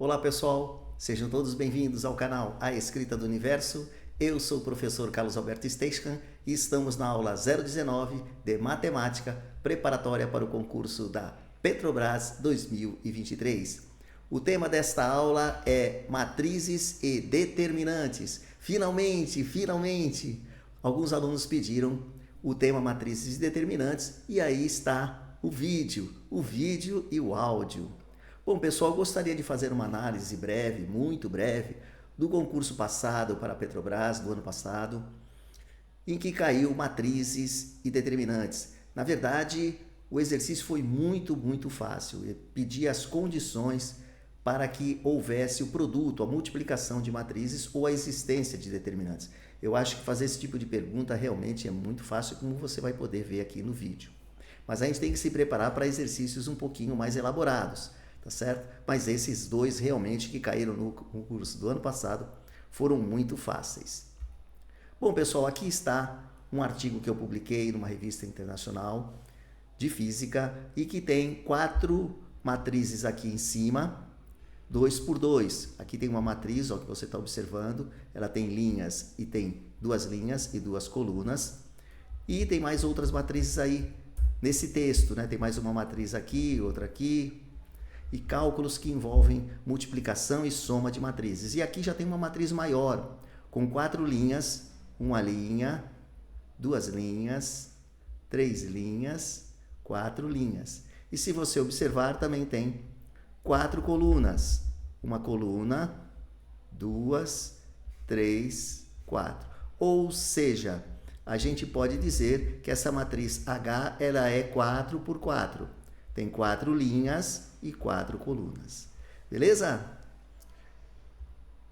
Olá pessoal, sejam todos bem-vindos ao canal A Escrita do Universo. Eu sou o professor Carlos Alberto Steichmann e estamos na aula 019 de Matemática preparatória para o concurso da Petrobras 2023. O tema desta aula é matrizes e determinantes. Finalmente, alguns alunos pediram o tema matrizes e determinantes e aí está o vídeo e o áudio. Bom, pessoal, gostaria de fazer uma análise breve, muito breve, do concurso passado para a Petrobras, do ano passado, em que caiu matrizes e determinantes. Na verdade, o exercício foi muito fácil. Eu pedi as condições para que houvesse o produto, a multiplicação de matrizes ou a existência de determinantes. Eu acho que fazer esse tipo de pergunta realmente é muito fácil, como você vai poder ver aqui no vídeo. Mas a gente tem que se preparar para exercícios um pouquinho mais elaborados, tá certo? Mas esses dois realmente que caíram no concurso do ano passado foram muito fáceis. Bom, pessoal, aqui está um artigo que eu publiquei numa revista internacional de física e que tem 4 matrizes aqui em cima, 2 por 2. Aqui tem uma matriz, ó, que você está observando, ela tem linhas e tem 2 linhas e 2 colunas. E tem mais outras matrizes aí nesse texto, né? Tem mais uma matriz aqui, outra aqui, e cálculos que envolvem multiplicação e soma de matrizes. E aqui já tem uma matriz maior, com 4 linhas, uma linha, 2 linhas, 3 linhas, 4 linhas. E se você observar, também tem 4 colunas. Uma coluna, 2, 3, 4. Ou seja, a gente pode dizer que essa matriz H ela é 4 por 4. Tem 4 linhas e 4 colunas. Beleza?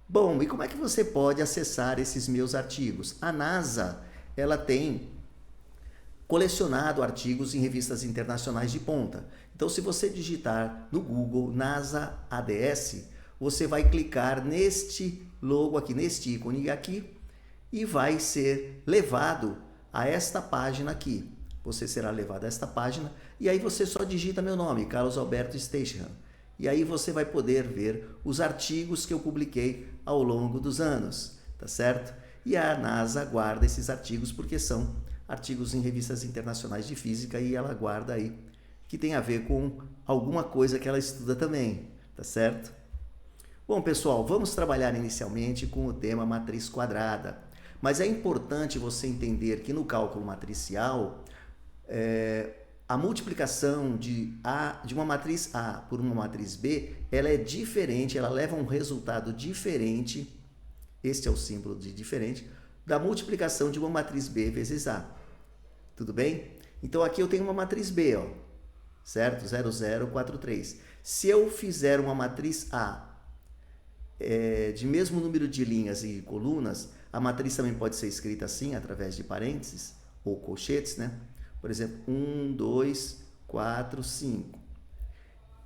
Bom, e como é que você pode acessar esses meus artigos? A NASA, ela tem colecionado artigos em revistas internacionais de ponta. Então, se você digitar no Google NASA ADS, você vai clicar neste logo aqui, neste ícone aqui, e vai ser levado a esta página aqui. Você será levado a esta página e aí você só digita meu nome, Carlos Alberto Steichmann. E aí você vai poder ver os artigos que eu publiquei ao longo dos anos, tá certo? E a NASA guarda esses artigos porque são artigos em revistas internacionais de física e ela guarda aí que tem a ver com alguma coisa que ela estuda também, tá certo? Bom, pessoal, vamos trabalhar inicialmente com o tema matriz quadrada. Mas é importante você entender que no cálculo matricial, a multiplicação de uma matriz A por uma matriz B, ela é diferente, ela leva um resultado diferente, este é o símbolo de diferente, da multiplicação de uma matriz B vezes A. Tudo bem? Então aqui eu tenho uma matriz B, ó, certo? 0, 0, 4, 3. Se eu fizer uma matriz A de mesmo número de linhas e colunas, a matriz também pode ser escrita assim, através de parênteses ou colchetes, né? Por exemplo, 1, 2, 4, 5.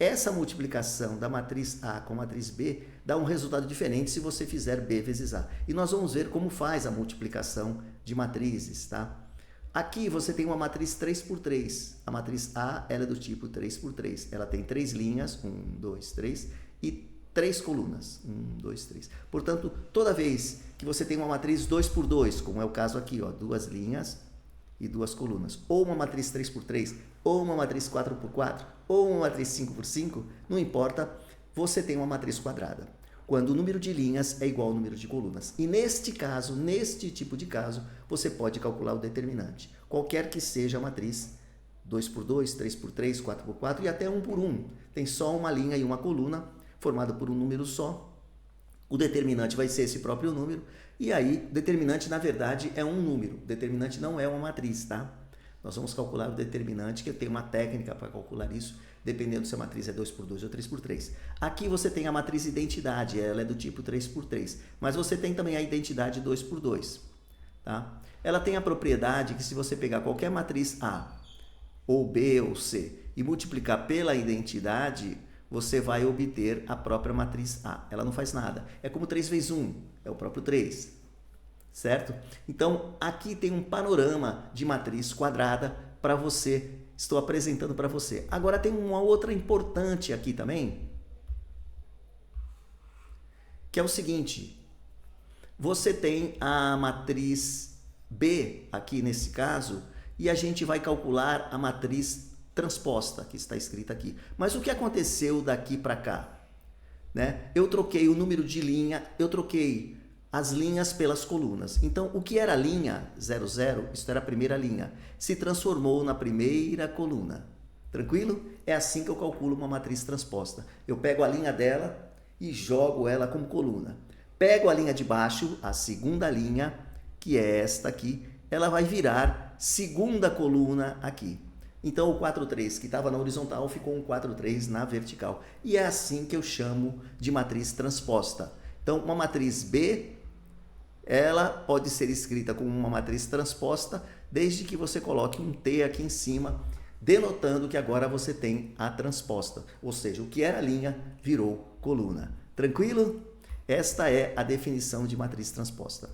Essa multiplicação da matriz A com a matriz B dá um resultado diferente se você fizer B vezes A. E nós vamos ver como faz a multiplicação de matrizes, tá? Aqui você tem uma matriz 3 por 3. A matriz A ela é do tipo 3 por 3. Ela tem 3 linhas, 1, 2, 3, e 3 colunas, 1, 2, 3. Portanto, toda vez que você tem uma matriz 2 por 2, como é o caso aqui, ó, 2 linhas e 2 colunas, ou uma matriz 3 por 3, ou uma matriz 4 por 4, ou uma matriz 5 por 5, não importa, você tem uma matriz quadrada, quando o número de linhas é igual ao número de colunas. E neste caso, neste tipo de caso, você pode calcular o determinante, qualquer que seja a matriz, 2 por 2, 3 por 3, 4 por 4 e até 1 por 1. Tem só uma linha e uma coluna, formado por um número só. O determinante vai ser esse próprio número. E aí, determinante, na verdade, é um número. Determinante não é uma matriz, tá? Nós vamos calcular o determinante, que eu tenho uma técnica para calcular isso, dependendo se a matriz é 2 por 2 ou 3 por 3. Aqui você tem a matriz identidade, ela é do tipo 3 por 3. Mas você tem também a identidade 2 por 2, tá? Ela tem a propriedade que se você pegar qualquer matriz A, ou B, ou C, e multiplicar pela identidade, você vai obter a própria matriz A. Ela não faz nada. É como 3 vezes 1, é o próprio 3. Certo? Então, aqui tem um panorama de matriz quadrada para você, estou apresentando para você. Agora tem uma outra importante aqui também, que é o seguinte: você tem a matriz B aqui nesse caso, e a gente vai calcular a matriz transposta, que está escrita aqui. Mas o que aconteceu daqui para cá? Né? Eu troquei o número de linha, eu troquei as linhas pelas colunas. Então, o que era a linha 00, isso era a primeira linha, se transformou na primeira coluna. Tranquilo? É assim que eu calculo uma matriz transposta. Eu pego a linha dela e jogo ela como coluna. Pego a linha de baixo, a segunda linha, que é esta aqui, ela vai virar segunda coluna aqui. Então, o 4,3 que estava na horizontal ficou um 4,3 na vertical. E é assim que eu chamo de matriz transposta. Então, uma matriz B, ela pode ser escrita como uma matriz transposta, desde que você coloque um T aqui em cima, denotando que agora você tem a transposta. Ou seja, o que era linha virou coluna. Tranquilo? Esta é a definição de matriz transposta.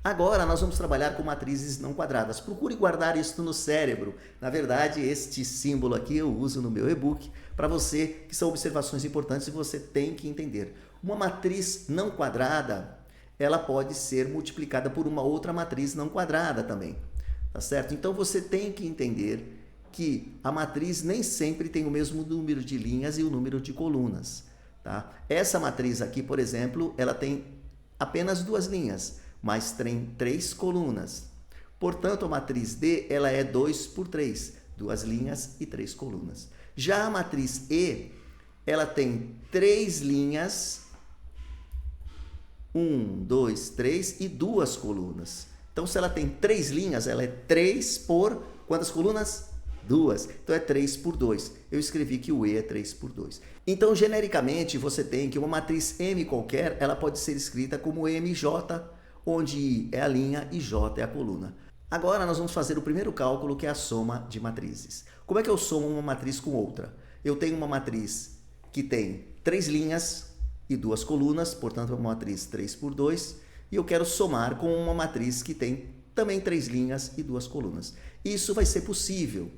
Agora nós vamos trabalhar com matrizes não quadradas. Procure guardar isso no cérebro. Na verdade, este símbolo aqui eu uso no meu e-book para você, que são observações importantes e você tem que entender. Uma matriz não quadrada, ela pode ser multiplicada por uma outra matriz não quadrada também. Tá certo? Então você tem que entender que a matriz nem sempre tem o mesmo número de linhas e o número de colunas. Tá? Essa matriz aqui, por exemplo, ela tem apenas 2 linhas, mas tem 3 colunas. Portanto, a matriz D ela é 2 por 3, 2 linhas e 3 colunas. Já a matriz E, ela tem 3 linhas, 1, 2, 3 e 2 colunas. Então, se ela tem 3 linhas, ela é 3 por quantas colunas? 2. Então, é 3 por 2. Eu escrevi que o E é 3 por 2. Então, genericamente, você tem que uma matriz M qualquer, ela pode ser escrita como MJ, onde I é a linha e J é a coluna. Agora nós vamos fazer o primeiro cálculo, que é a soma de matrizes. Como é que eu somo uma matriz com outra? Eu tenho uma matriz que tem 3 linhas e 2 colunas, portanto é uma matriz 3 por 2, e eu quero somar com uma matriz que tem também 3 linhas e 2 colunas. Isso vai ser possível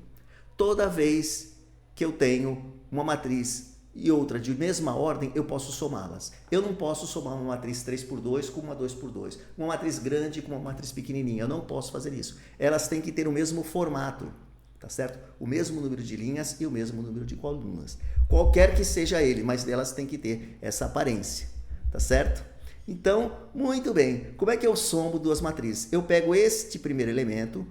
toda vez que eu tenho uma matriz e outra de mesma ordem, eu posso somá-las. Eu não posso somar uma matriz 3 por 2 com uma 2 por 2, uma matriz grande com uma matriz pequenininha. Eu não posso fazer isso. Elas têm que ter o mesmo formato, tá certo? O mesmo número de linhas e o mesmo número de colunas. Qualquer que seja ele, mas elas têm que ter essa aparência, tá certo? Então, muito bem. Como é que eu somo 2 matrizes? Eu pego este primeiro elemento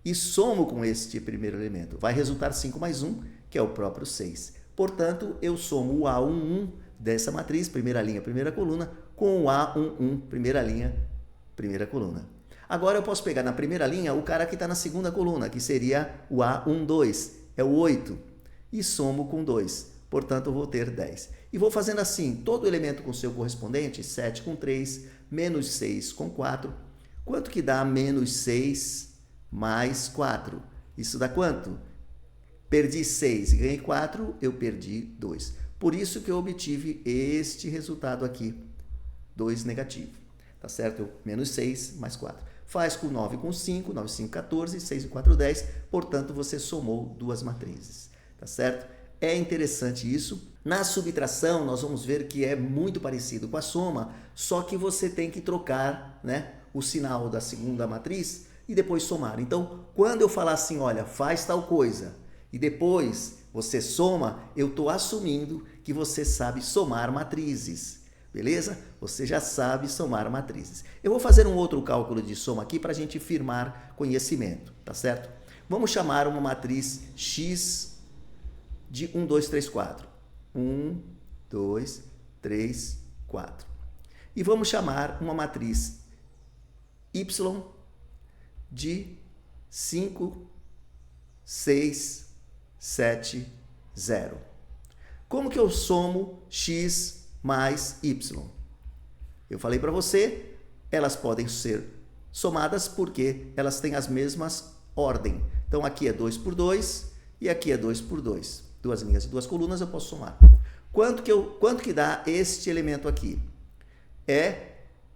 e somo com este primeiro elemento. Vai resultar 5 mais 1, que é o próprio 6. Portanto, eu somo o A11 dessa matriz, primeira linha, primeira coluna, com o A11, primeira linha, primeira coluna. Agora eu posso pegar na primeira linha o cara que está na segunda coluna, que seria o A12, é o 8, e somo com 2. Portanto, eu vou ter 10. E vou fazendo assim, todo elemento com seu correspondente, 7 com 3, menos 6 com 4. Quanto que dá menos 6 mais 4? Isso dá quanto? Perdi 6 e ganhei 4, eu perdi 2. Por isso que eu obtive este resultado aqui, 2 negativo. Tá certo? Eu, menos 6 mais 4. Faz com 9 com 5, 9, 5, 14, 6 e 4, 10. Portanto, você somou 2 matrizes. Tá certo? É interessante isso. Na subtração, nós vamos ver que é muito parecido com a soma, só que você tem que trocar, né, o sinal da segunda matriz e depois somar. Então, quando eu falar assim, olha, faz tal coisa, e depois você soma, eu estou assumindo que você sabe somar matrizes, beleza? Você já sabe somar matrizes. Eu vou fazer um outro cálculo de soma aqui para a gente firmar conhecimento, tá certo? Vamos chamar uma matriz X de 1, 2, 3, 4. 1, 2, 3, 4. E vamos chamar uma matriz Y de 5, 6, 7, 0. Como que eu somo x mais y? Eu falei para você, elas podem ser somadas porque elas têm as mesmas ordem. Então, aqui é 2 por 2 e aqui é 2 por 2. 2 linhas e 2 colunas eu posso somar. Quanto que dá este elemento aqui? É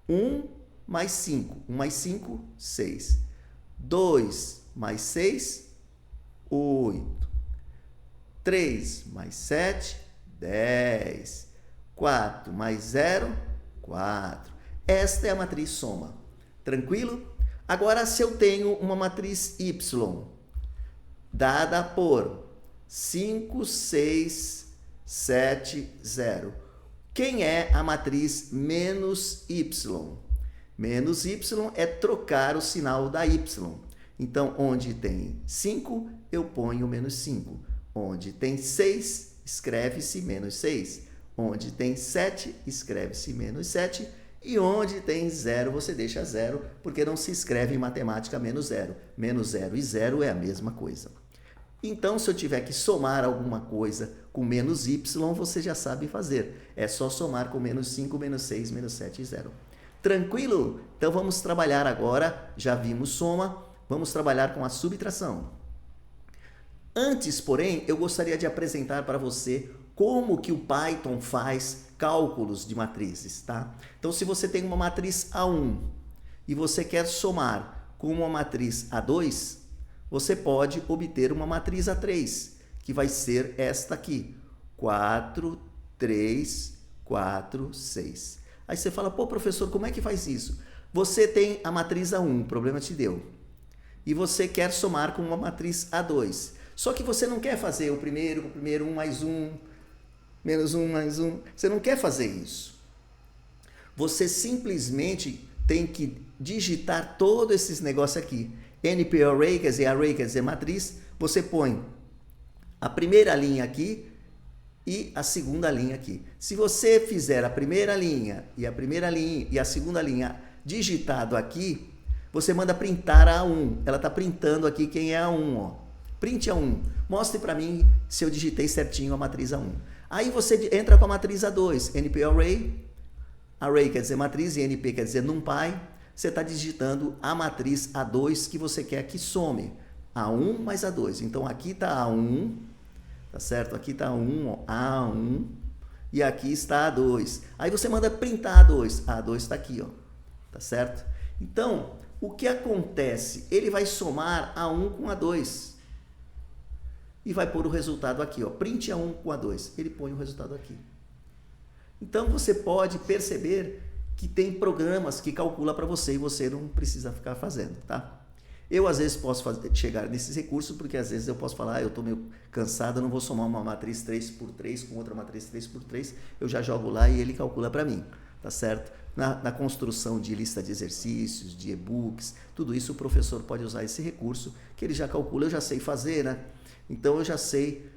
1 mais 5. 1 mais 5, 6. 2 mais 6, 8. 3 mais 7, 10. 4 mais 0, 4. Esta é a matriz soma. Tranquilo? Agora, se eu tenho uma matriz Y, dada por 5, 6, 7, 0. Quem é a matriz menos Y? Menos Y é trocar o sinal da Y. Então, onde tem 5, eu ponho menos 5. Onde tem 6, escreve-se menos 6. Onde tem 7, escreve-se menos 7. E onde tem 0, você deixa 0, porque não se escreve em matemática menos 0. Menos 0 e 0 é a mesma coisa. Então, se eu tiver que somar alguma coisa com menos y, você já sabe fazer. É só somar com menos 5, menos 6, menos 7 e 0. Tranquilo? Então, vamos trabalhar agora. Já vimos soma. Vamos trabalhar com a subtração. Antes, porém, eu gostaria de apresentar para você como que o Python faz cálculos de matrizes, tá? Então, se você tem uma matriz A1 e você quer somar com uma matriz A2, você pode obter uma matriz A3, que vai ser esta aqui. 4, 3, 4, 6. Aí você fala, pô, professor, como é que faz isso? Você tem a matriz A1, o problema te deu. E você quer somar com uma matriz A2. Só que você não quer fazer o primeiro 1 mais 1, menos 1 mais 1. Você não quer fazer isso. Você simplesmente tem que digitar todos esses negócios aqui. NP Array, quer dizer matriz, você põe a primeira linha aqui e a segunda linha aqui. Se você fizer a primeira linha e a segunda linha digitado aqui, você manda printar a A1. Ela está printando aqui quem é a A1, ó. Print A1. Mostre para mim se eu digitei certinho a matriz A1. Aí você entra com a matriz A2. NP Array. Array quer dizer matriz e NP quer dizer NumPy. Você está digitando a matriz A2 que você quer que some. A1 mais A2. Então, aqui está A1, tá certo? Aqui está A1, ó, A1, e aqui está A2. Aí você manda printar A2. A2 está aqui, ó, tá certo? Então, o que acontece? Ele vai somar A1 com A2 e vai pôr o resultado aqui, ó. Print A1 com A2. Ele põe o resultado aqui. Então, você pode perceber que tem programas que calcula para você e você não precisa ficar fazendo, tá? Eu, às vezes, posso chegar nesses recursos, porque às vezes eu posso falar, eu estou meio cansado, eu não vou somar uma matriz 3x3 com outra matriz 3x3, eu já jogo lá e ele calcula para mim, tá certo? Na construção de lista de exercícios, de e-books, tudo isso o professor pode usar esse recurso, que ele já calcula, eu já sei fazer, né? Então, eu já sei,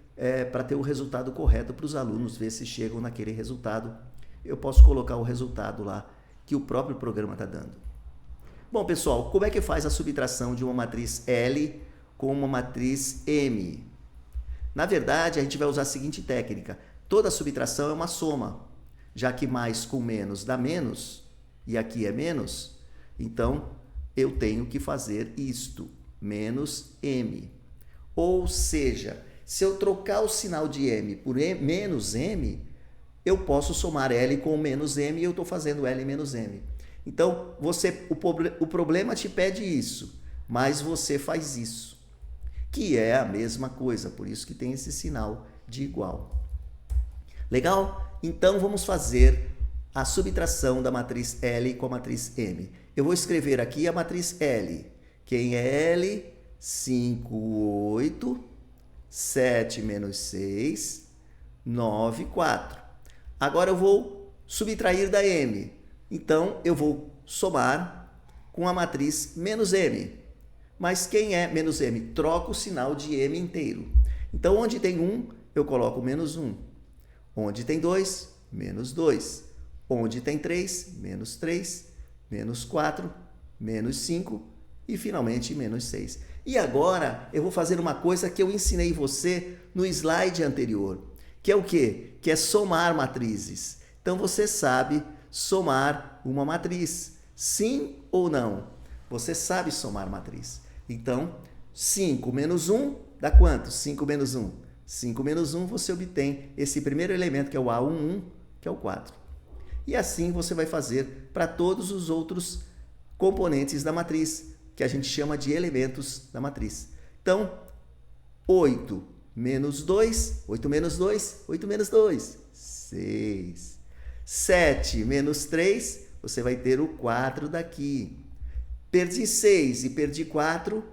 para ter o resultado correto para os alunos, ver se chegam naquele resultado. Eu posso colocar o resultado lá que o próprio programa está dando. Bom, pessoal, como é que faz a subtração de uma matriz L com uma matriz M? Na verdade, a gente vai usar a seguinte técnica. Toda subtração é uma soma. Já que mais com menos dá menos, e aqui é menos, então eu tenho que fazer isto, menos M. Ou seja, se eu trocar o sinal de M por menos M, eu posso somar L com menos M e eu estou fazendo L menos M. Então, o problema te pede isso, mas você faz isso, que é a mesma coisa, por isso que tem esse sinal de igual. Legal? Então, vamos fazer a subtração da matriz L com a matriz M. Eu vou escrever aqui a matriz L. Quem é L? 5, 8, 7 menos 6, 9, 4. Agora eu vou subtrair da M. Então, eu vou somar com a matriz menos M. Mas quem é menos M? Troca o sinal de M inteiro. Então, onde tem 1, eu coloco menos 1. Onde tem 2, menos 2. Onde tem 3, menos 3. Menos 4, menos 5 e, finalmente, menos 6. E agora, eu vou fazer uma coisa que eu ensinei você no slide anterior. Que é o quê? Que é somar matrizes. Então, você sabe somar uma matriz. Sim ou não? Você sabe somar matriz. Então, 5 menos 1 dá quanto? 5 menos 1. 5 menos 1, você obtém esse primeiro elemento, que é o A11, que é o 4. E assim você vai fazer para todos os outros componentes da matriz, que a gente chama de elementos da matriz. Então, 8 menos 2, 8 menos 2, 8 menos 2, 6. 7 menos 3, você vai ter o 4 daqui. Perdi 6 e perdi 4,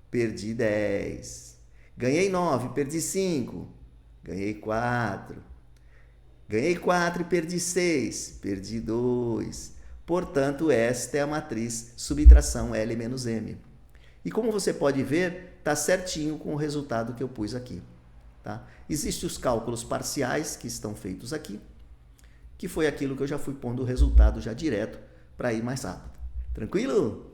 perdi 10. Ganhei 9, perdi 5, ganhei 4. Ganhei 4 e perdi 6, perdi 2. Portanto, esta é a matriz subtração L menos M. E como você pode ver, está certinho com o resultado que eu pus aqui. Tá? Existem os cálculos parciais que estão feitos aqui, que foi aquilo que eu já fui pondo o resultado já direto para ir mais rápido. Tranquilo?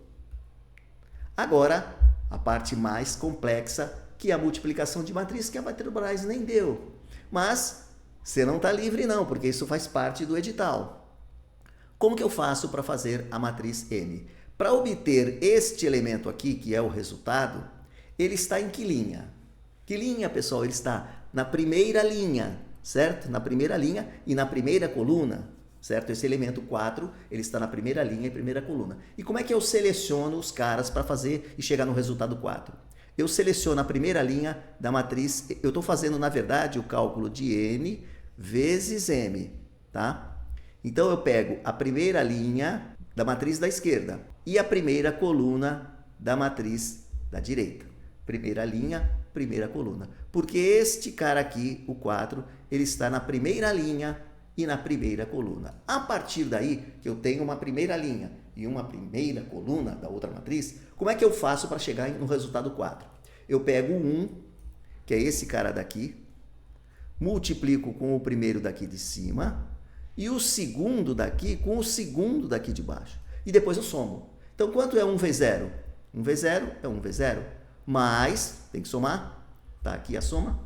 Agora, a parte mais complexa, que é a multiplicação de matriz, que a Petrobras nem deu. Mas você não está livre não, porque isso faz parte do edital. Como que eu faço para fazer a matriz N? Para obter este elemento aqui, que é o resultado, ele está em que linha? Que linha, pessoal? Ele está na primeira linha, certo? Na primeira linha e na primeira coluna, certo? Esse elemento 4, ele está na primeira linha e primeira coluna. E como é que eu seleciono os caras para fazer e chegar no resultado 4? Eu seleciono a primeira linha da matriz, eu estou fazendo, na verdade, o cálculo de N vezes M, tá? Então, eu pego a primeira linha da matriz da esquerda e a primeira coluna da matriz da direita. Primeira linha, primeira coluna. Porque este cara aqui, o 4, ele está na primeira linha e na primeira coluna. A partir daí, que eu tenho uma primeira linha e uma primeira coluna da outra matriz, como é que eu faço para chegar no resultado 4? Eu pego o 1, que é esse cara daqui, multiplico com o primeiro daqui de cima e o segundo daqui com o segundo daqui de baixo. E depois eu somo. Então, quanto é 1 vezes 0? 1 vezes 0 é 1 vezes 0. Mais, tem que somar, está aqui a soma,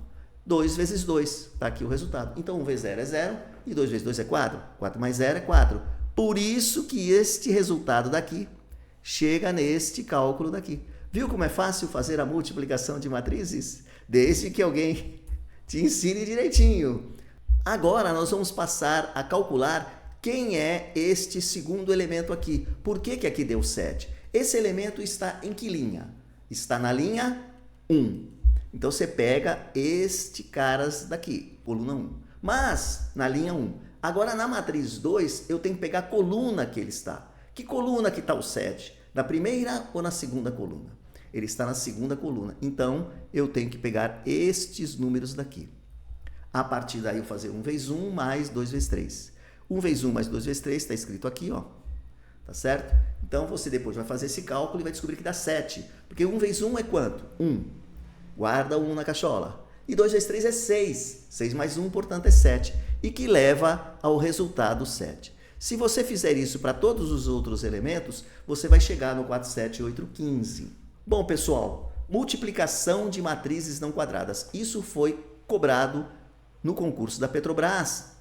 2 vezes 2, está aqui o resultado. Então, 1 vezes 0 é 0 e 2 vezes 2 é 4. 4 mais 0 é 4. Por isso que este resultado daqui chega neste cálculo daqui. Viu como é fácil fazer a multiplicação de matrizes? Desde que alguém te ensine direitinho. Agora, nós vamos passar a calcular quem é este segundo elemento aqui. Por que que aqui deu 7? Esse elemento está em que linha? Está na linha 1. Então, você pega este caras daqui, coluna 1. Mas, na linha 1. Agora, na matriz 2, eu tenho que pegar a coluna que ele está. Que coluna que está o 7? Na primeira ou na segunda coluna? Ele está na segunda coluna. Então, eu tenho que pegar estes números daqui. A partir daí, eu fazer 1 vezes 1 mais 2 vezes 3. 1 vezes 1 mais 2 vezes 3 está escrito aqui, ó. Tá certo? Então, você depois vai fazer esse cálculo e vai descobrir que dá 7. Porque 1 vezes 1 é quanto? 1. Guarda o 1 na cachola. E 2 vezes 3 é 6. 6 mais 1, portanto, é 7. E que leva ao resultado 7. Se você fizer isso para todos os outros elementos, você vai chegar no 4, 7, 8, 15. Bom, pessoal, multiplicação de matrizes não quadradas. Isso foi cobrado no concurso da Petrobras,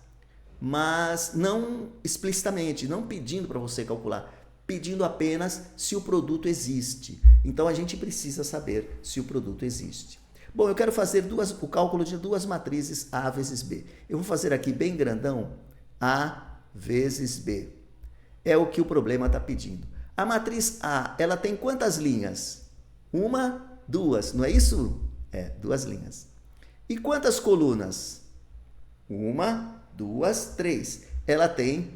mas não explicitamente, não pedindo para você calcular, pedindo apenas se o produto existe. Então, a gente precisa saber se o produto existe. Bom, eu quero fazer o cálculo de duas matrizes A vezes B. Eu vou fazer aqui bem grandão, A vezes B. É o que o problema está pedindo. A matriz A, ela tem quantas linhas? 1, 2, não é isso? É, 2 linhas. E quantas colunas? 1, 2, 3. Ela tem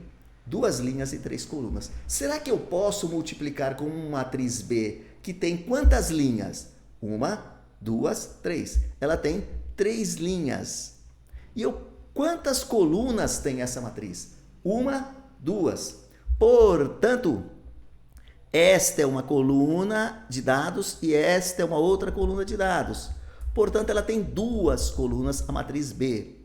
2 linhas e 3 colunas. Será que eu posso multiplicar com uma matriz B que tem quantas linhas? 1, 2, 3. Ela tem 3 linhas. E quantas colunas tem essa matriz? 1, 2. Portanto, esta é uma coluna de dados e esta é uma outra coluna de dados. Portanto, ela tem 2 colunas, a matriz B.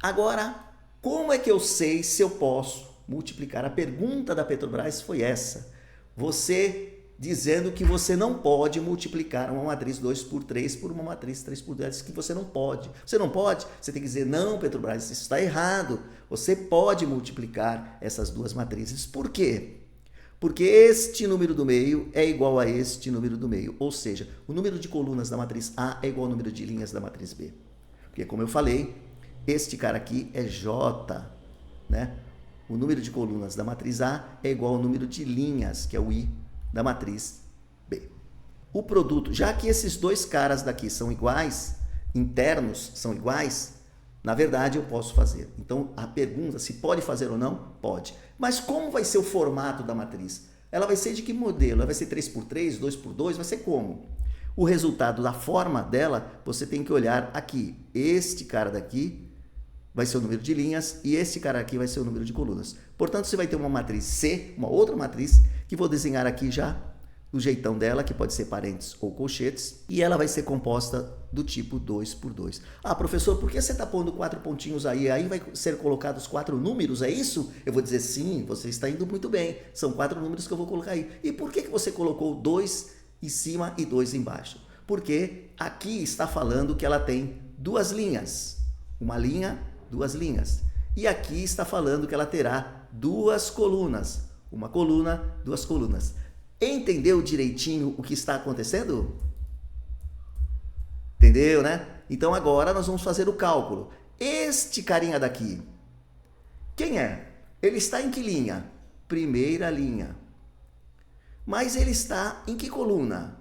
Agora, como é que eu sei se eu posso multiplicar? A pergunta da Petrobras foi essa. Você dizendo que você não pode multiplicar uma matriz 2 por 3 por uma matriz 3 por 2, que você não pode. Você não pode? Você tem que dizer, não, Petrobras, isso está errado. Você pode multiplicar essas 2 matrizes. Por quê? Porque este número do meio é igual a este número do meio. Ou seja, o número de colunas da matriz A é igual ao número de linhas da matriz B. Porque, como eu falei, este cara aqui é J, né? O número de colunas da matriz A é igual ao número de linhas, que é o I, da matriz B. O produto, já que esses 2 caras daqui são iguais, internos são iguais, Na verdade, eu posso fazer. Então, a pergunta, se pode fazer ou não, pode. Mas como vai ser o formato da matriz? Ela vai ser de que modelo? Ela vai ser 3x3, 2x2? Vai ser como? O resultado da forma dela, você tem que olhar aqui. Este cara daqui vai ser o número de linhas e este cara aqui vai ser o número de colunas. Portanto, você vai ter uma matriz C, uma outra matriz, que vou desenhar aqui já do jeitão dela, que pode ser parênteses ou colchetes, e ela vai ser composta do tipo 2x2. Ah, professor, por que você está pondo 4 pontinhos aí? Aí vai ser colocados 4 números, é isso? Eu vou dizer sim, você está indo muito bem. São 4 números que eu vou colocar aí. E por que você colocou 2 em cima e 2 embaixo? Porque aqui está falando que ela tem 2 linhas. Uma linha, 2 linhas. E aqui está falando que ela terá 2 colunas. Uma coluna, 2 colunas. Entendeu direitinho o que está acontecendo? Entendeu, né? Então agora nós vamos fazer o cálculo. Este carinha daqui, quem é? Ele está em que linha? Primeira linha. Mas ele está em que coluna?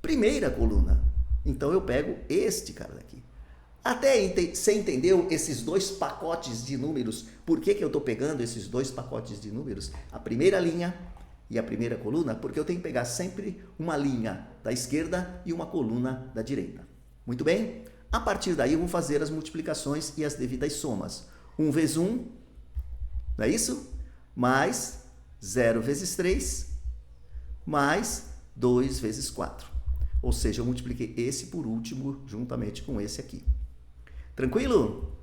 Primeira coluna. Então eu pego este cara daqui. Até você entendeu esses 2 pacotes de números? Por que eu estou pegando esses 2 pacotes de números? A primeira linha e a primeira coluna, porque eu tenho que pegar sempre uma linha da esquerda e uma coluna da direita. Muito bem? A partir daí eu vou fazer as multiplicações e as devidas somas. 1 vezes 1, não é isso? Mais 0 vezes 3, mais 2 vezes 4. Ou seja, eu multipliquei esse por último juntamente com esse aqui. Tranquilo?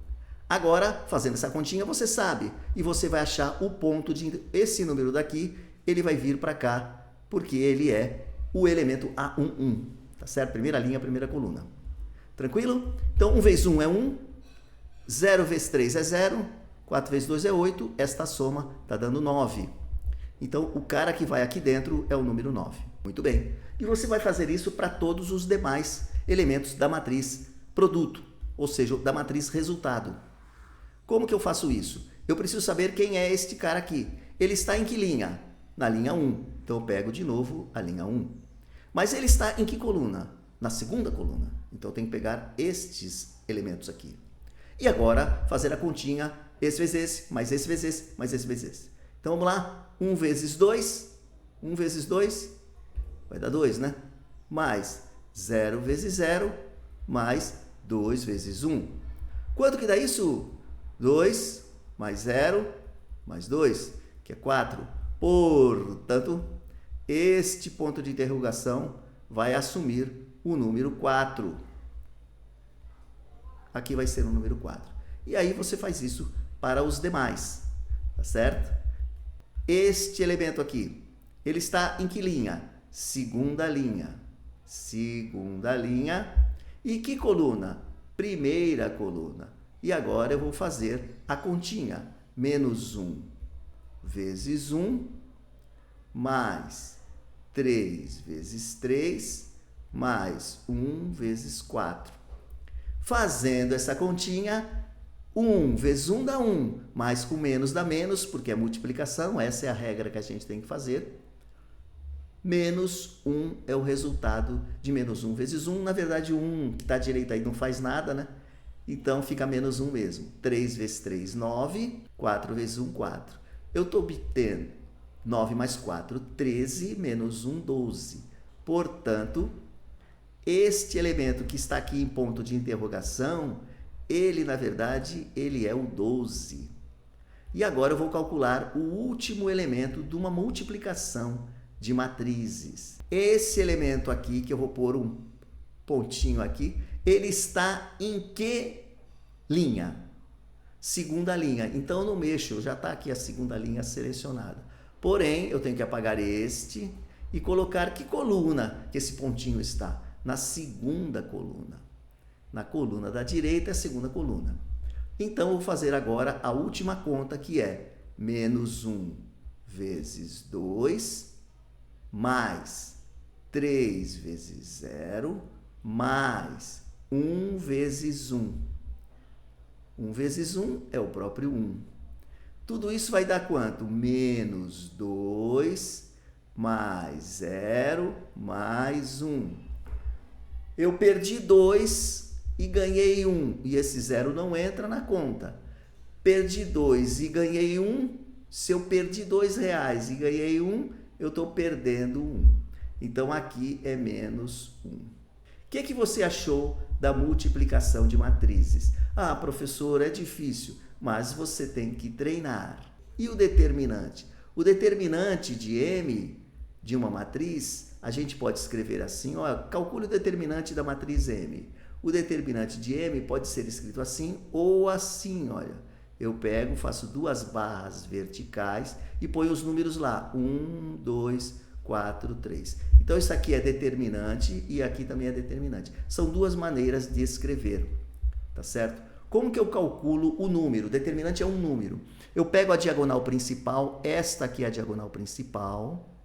Agora, fazendo essa continha, você sabe. E você vai achar o ponto de esse número daqui, ele vai vir para cá, porque ele é o elemento A11. Tá certo? Primeira linha, primeira coluna. Tranquilo? Então, 1 vezes 1 é 1, 0 vezes 3 é 0, 4 vezes 2 é 8, esta soma está dando 9. Então, o cara que vai aqui dentro é o número 9. Muito bem. E você vai fazer isso para todos os demais elementos da matriz produto, ou seja, da matriz resultado. Como que eu faço isso? Eu preciso saber quem é este cara aqui. Ele está em que linha? Na linha 1. Então, eu pego de novo a linha 1. Mas ele está em que coluna? Na segunda coluna. Então, eu tenho que pegar estes elementos aqui. E agora, fazer a continha, esse vezes esse, mais esse vezes esse, mais esse vezes esse. Então, vamos lá. 1 vezes 2. 1 vezes 2 vai dar 2, né? Mais 0 vezes 0, mais 2 vezes 1. Quanto que dá isso? 2 mais 0 mais 2, que é 4. Portanto, este ponto de interrogação vai assumir o número 4. Aqui vai ser o número 4. E aí você faz isso para os demais, tá certo? Este elemento aqui, ele está em que linha? Segunda linha. Segunda linha. E que coluna? Primeira coluna. E agora eu vou fazer a continha. Menos 1 vezes 1, mais 3 vezes 3, mais 1 vezes 4. Fazendo essa continha, 1 vezes 1 dá 1, mais com menos dá menos, porque é multiplicação, essa é a regra que a gente tem que fazer. Menos 1 é o resultado de menos 1 vezes 1. Na verdade, 1 que está à direita aí não faz nada, né? Então, fica menos 1 mesmo. 3 vezes 3, 9. 4 vezes 1, 4. Eu estou obtendo 9 mais 4, 13, menos 1, 12. Portanto, este elemento que está aqui em ponto de interrogação, ele, na verdade, ele é o 12. E agora eu vou calcular o último elemento de uma multiplicação de matrizes. Esse elemento aqui, que eu vou pôr um pontinho aqui, ele está em que linha? Segunda linha. Então, eu não mexo, já está aqui a segunda linha selecionada. Porém, eu tenho que apagar este e colocar que coluna que esse pontinho está? Na segunda coluna. Na coluna da direita é a segunda coluna. Então, eu vou fazer agora a última conta, que é menos 1 vezes 2, mais 3 vezes 0, mais 1 vezes 1. 1 vezes 1 é o próprio 1. Tudo isso vai dar quanto? Menos 2, mais 0, mais 1. Eu perdi 2 e ganhei 1 e esse 0 não entra na conta. Perdi 2 e ganhei 1. Se eu perdi R$2 e ganhei 1, eu estou perdendo 1. Então, aqui é menos 1. O que você achou da multiplicação de matrizes? Ah, professor, é difícil, mas você tem que treinar. E o determinante? O determinante de M de uma matriz, a gente pode escrever assim, ó, calcule o determinante da matriz M. O determinante de M pode ser escrito assim ou assim, olha. Eu pego, faço 2 barras verticais e ponho os números lá. 1, 2, 4, 3. Então, isso aqui é determinante e aqui também é determinante. São 2 maneiras de escrever, tá certo? Como que eu calculo o número? O determinante é um número. Eu pego a diagonal principal, esta aqui é a diagonal principal,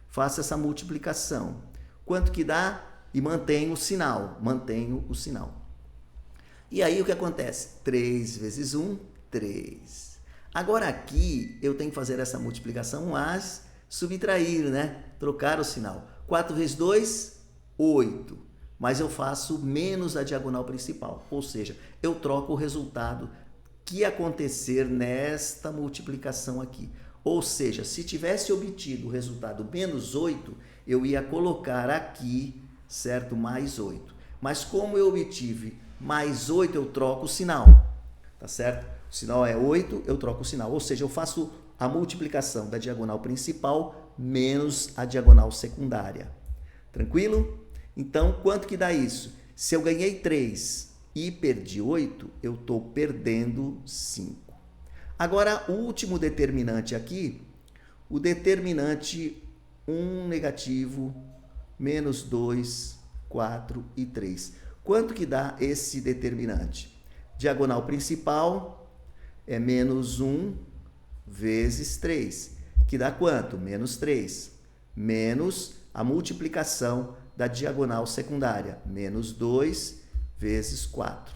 faço essa multiplicação. Quanto que dá? E mantenho o sinal. E aí, o que acontece? 3 vezes 1, 3. Agora, aqui, eu tenho que fazer essa multiplicação, mas subtrair, né? Trocar o sinal. 4 vezes 2, 8. Mas eu faço menos a diagonal principal. Ou seja, eu troco o resultado que acontecer nesta multiplicação aqui. Ou seja, se tivesse obtido o resultado menos 8, eu ia colocar aqui, certo? Mais 8. Mas como eu obtive mais 8, eu troco o sinal. Tá certo? O sinal é 8, eu troco o sinal. Ou seja, eu faço a multiplicação da diagonal principal menos a diagonal secundária. Tranquilo? Então, quanto que dá isso? Se eu ganhei 3 e perdi 8, eu estou perdendo 5. Agora, o último determinante aqui, o determinante 1 negativo, menos 2, 4 e 3. Quanto que dá esse determinante? Diagonal principal é menos 1 vezes 3, que dá quanto? Menos 3. Menos a multiplicação da diagonal secundária, menos 2 vezes 4.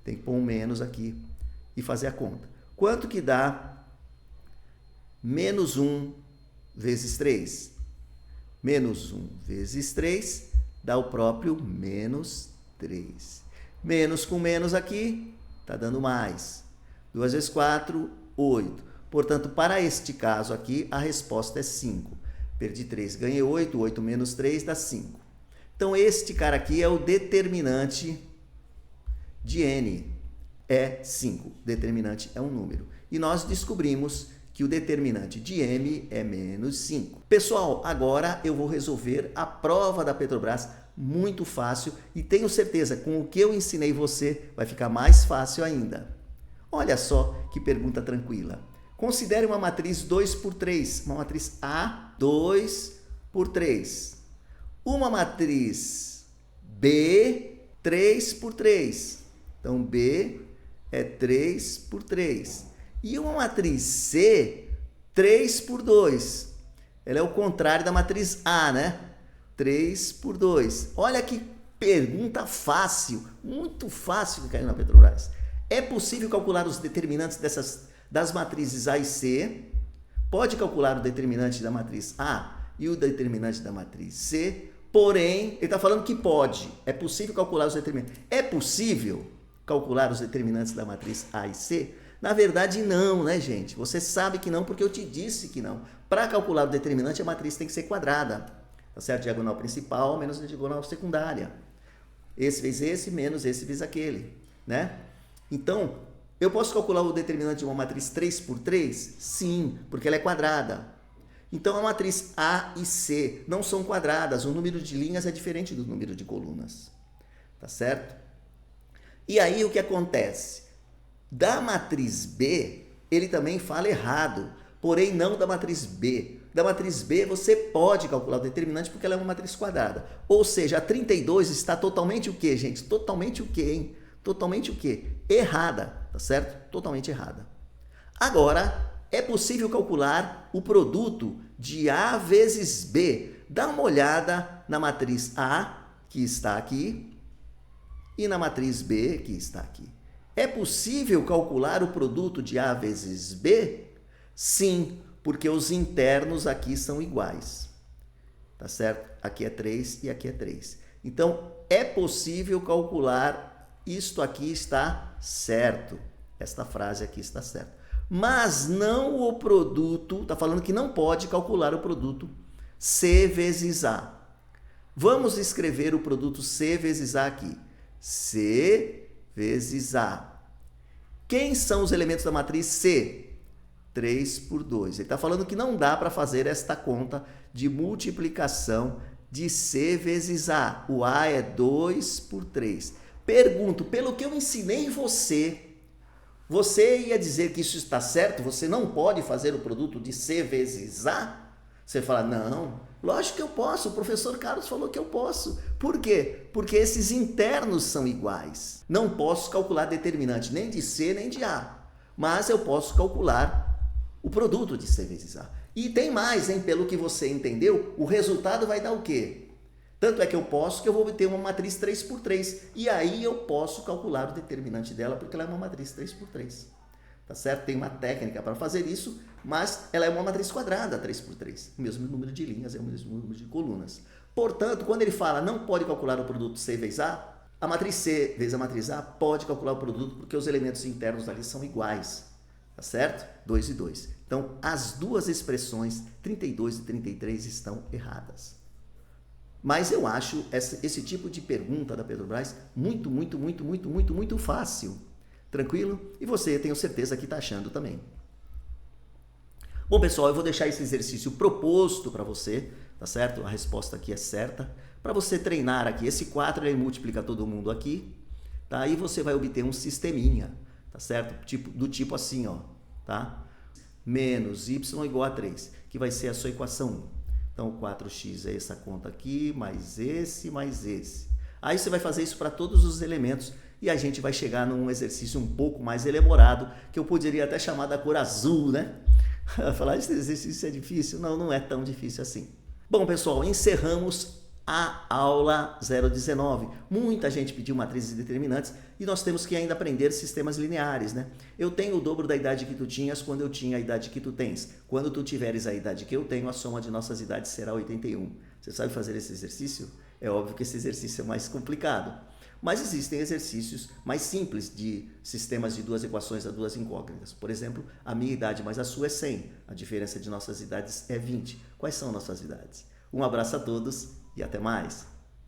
Tem que pôr um menos aqui e fazer a conta. Quanto que dá menos 1 vezes 3? Menos 1 vezes 3 dá o próprio menos 3. Menos com menos aqui, está dando mais. 2 vezes 4, 8. Portanto, para este caso aqui, a resposta é 5. Perdi 3, ganhei 8. 8 menos 3 dá 5. Então, este cara aqui é o determinante de N. É 5. Determinante é um número. E nós descobrimos que o determinante de M é menos 5. Pessoal, agora eu vou resolver a prova da Petrobras. Muito fácil. E tenho certeza, com o que eu ensinei você, vai ficar mais fácil ainda. Olha só que pergunta tranquila. Considere uma matriz 2 por 3. Uma matriz A, 2 por 3. Uma matriz B, 3 por 3. Então, B é 3 por 3. E uma matriz C, 3 por 2. Ela é o contrário da matriz A, né? 3 por 2. Olha que pergunta fácil, muito fácil que caiu na Petrobras. É possível calcular os determinantes das matrizes A e C? Pode calcular o determinante da matriz A e o determinante da matriz C? Porém, ele está falando que pode. É possível calcular os determinantes. É possível calcular os determinantes da matriz A e C? Na verdade, não, né, gente? Você sabe que não, porque eu te disse que não. Para calcular o determinante, a matriz tem que ser quadrada. Tá certo? Diagonal principal menos a diagonal secundária. Esse vezes esse, menos esse vezes aquele, né? Então, eu posso calcular o determinante de uma matriz 3 por 3? Sim, porque ela é quadrada. Então, a matriz A e C não são quadradas. O número de linhas é diferente do número de colunas. Tá certo? E aí, o que acontece? Da matriz B, ele também fala errado, porém não da matriz B. Da matriz B, você pode calcular o determinante porque ela é uma matriz quadrada. Ou seja, a 32 está totalmente o quê, gente? Totalmente o quê, hein? Totalmente o quê? Errada, tá certo? Totalmente errada. Agora, é possível calcular o produto de A vezes B. Dá uma olhada na matriz A, que está aqui, e na matriz B, que está aqui. É possível calcular o produto de A vezes B? Sim, porque os internos aqui são iguais. Tá certo? Aqui é 3 e aqui é 3. Então, é possível calcular isto aqui está certo. Esta frase aqui está certa. Mas não o produto, está falando que não pode calcular o produto C vezes A. Vamos escrever o produto C vezes A aqui. C vezes A. Quem são os elementos da matriz C? 3 por 2. Ele está falando que não dá para fazer esta conta de multiplicação de C vezes A. O A é 2 por 3. Pergunto, pelo que eu ensinei você ia dizer que isso está certo? Você não pode fazer o produto de C vezes A? Você fala, não, lógico que eu posso, o professor Carlos falou que eu posso. Por quê? Porque esses internos são iguais. Não posso calcular determinante nem de C nem de A, mas eu posso calcular o produto de C vezes A. E tem mais, hein? Pelo que você entendeu, o resultado vai dar o quê? Tanto é que eu vou obter uma matriz 3 por 3. E aí eu posso calcular o determinante dela, porque ela é uma matriz 3 por 3. Tá certo? Tem uma técnica para fazer isso, mas ela é uma matriz quadrada 3 por 3. O mesmo número de linhas é o mesmo número de colunas. Portanto, quando ele fala não pode calcular o produto C vezes a matriz C vezes a matriz A pode calcular o produto porque os elementos internos ali são iguais. Tá certo? 2 e 2. Então, as duas expressões 32 e 33 estão erradas. Mas eu acho esse tipo de pergunta da Petrobras muito fácil. Tranquilo? E você, tenho certeza que está achando também. Bom, pessoal, eu vou deixar esse exercício proposto para você, tá certo? A resposta aqui é certa. Para você treinar aqui, esse 4 ele multiplica todo mundo aqui, tá? Aí você vai obter um sisteminha, tá certo? Do tipo assim, ó, tá? Menos y igual a 3, que vai ser a sua equação 1. Então, 4x é essa conta aqui, mais esse. Aí você vai fazer isso para todos os elementos e a gente vai chegar num exercício um pouco mais elaborado, que eu poderia até chamar da cor azul, né? Falar esse exercício é difícil? Não, não é tão difícil assim. Bom, pessoal, encerramos a aula 019. Muita gente pediu matrizes determinantes e nós temos que ainda aprender sistemas lineares, né? Eu tenho o dobro da idade que tu tinhas quando eu tinha a idade que tu tens. Quando tu tiveres a idade que eu tenho, a soma de nossas idades será 81. Você sabe fazer esse exercício? É óbvio que esse exercício é mais complicado. Mas existem exercícios mais simples de sistemas de duas equações a duas incógnitas. Por exemplo, a minha idade mais a sua é 100. A diferença de nossas idades é 20. Quais são nossas idades? Um abraço a todos e até mais!